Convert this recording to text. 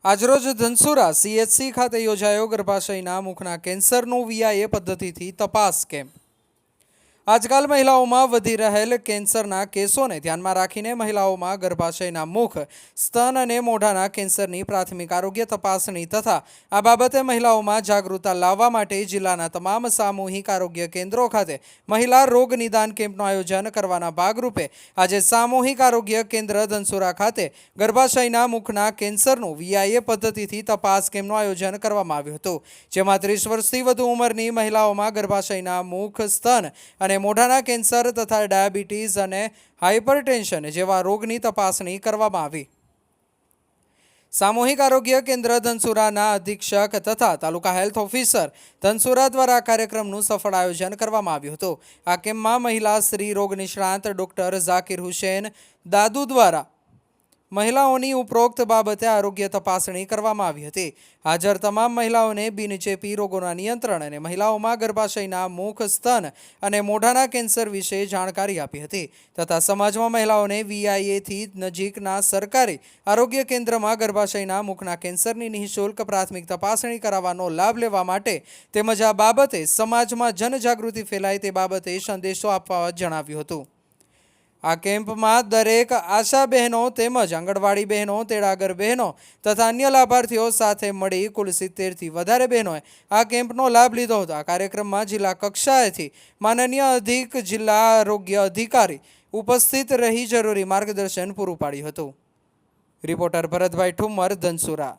આજરોજ ધનસુરા CHC ખાતે યોજાયો ગર્ભાશયના મુખના કેન્સરનું VIA પદ્ધતિથી તપાસ કેમ્પ। આજકાલ મહિલાઓમાં વધી રહેલ કેન્સરના કેસોને ધ્યાનમાં રાખીને મહિલાઓમાં ગર્ભાશયના મુખ, સ્તન અને મોઢાના કેન્સરની પ્રાથમિક આરોગ્ય તપાસણી તથા આ બાબતે મહિલાઓમાં જાગૃતતા લાવવા માટે જિલ્લાના તમામ સામૂહિક આરોગ્ય કેન્દ્રો ખાતે મહિલા રોગ નિદાન કેમ્પનું આયોજન કરવાના ભાગરૂપે આજે સામૂહિક આરોગ્ય કેન્દ્ર ધનસુરા ખાતે ગર્ભાશયના મુખના કેન્સરનું VIA પદ્ધતિથી તપાસ કેમ્પનું આયોજન કરવામાં આવ્યું હતું, જેમાં 30 વર્ષથી વધુ ઉંમરની મહિલાઓમાં ગર્ભાશયના મુખ, સ્તન અને મોઢાના કેન્સર તથા ડાયાબિટીસ અને હાઇપરટેન્શન જેવા રોગની તપાસણી કરવામાં આવી। સામૂહિક આરોગ્ય કેન્દ્ર ધનસુરાના અધિક્ષક તથા તાલુકા હેલ્થ ઓફિસર ધનસુરા દ્વારા આ કાર્યક્રમનું સફળ આયોજન કરવામાં આવ્યું હતું। આ કેમ્પમાં મહિલા સ્ત્રી રોગ નિષ્ણાત ડોક્ટર ઝાકિર હુસૈન દાદુ દ્વારા મહિલાઓની ઉપરોક્ત બાબતે આરોગ્ય તપાસણી કરવામાં આવી હતી। હાજર તમામ મહિલાઓને બિનચેપી રોગોના નિયંત્રણ અને મહિલાઓમાં ગર્ભાશયના મુખ, સ્તન અને મોઢાના કેન્સર વિશે જાણકારી આપી હતી તથા સમાજમાં મહિલાઓને VIAથી નજીકના સરકારી આરોગ્ય કેન્દ્રમાં ગર્ભાશયના મુખના કેન્સરની નિઃશુલ્ક પ્રાથમિક તપાસણી કરાવવાનો લાભ લેવા માટે તેમજ આ બાબતે સમાજમાં જનજાગૃતિ ફેલાય તે બાબતે સંદેશો આપવા જણાવ્યું હતું। આ કેમ્પમાં દરેક આશા બહેનો તેમજ આંગણવાડી બહેનો, તેડાગર બહેનો તથા અન્ય લાભાર્થીઓ સાથે મળી કુલ 70થી વધારે બહેનોએ આ કેમ્પનો લાભ લીધો હતો। આ કાર્યક્રમમાં જિલ્લા કક્ષાએથી માનનીય અધિક જિલ્લા આરોગ્ય અધિકારી ઉપસ્થિત રહી જરૂરી માર્ગદર્શન પૂરું પાડ્યું હતું। રિપોર્ટર ભરતભાઈ ઠુમ્મર, ધનસુરા।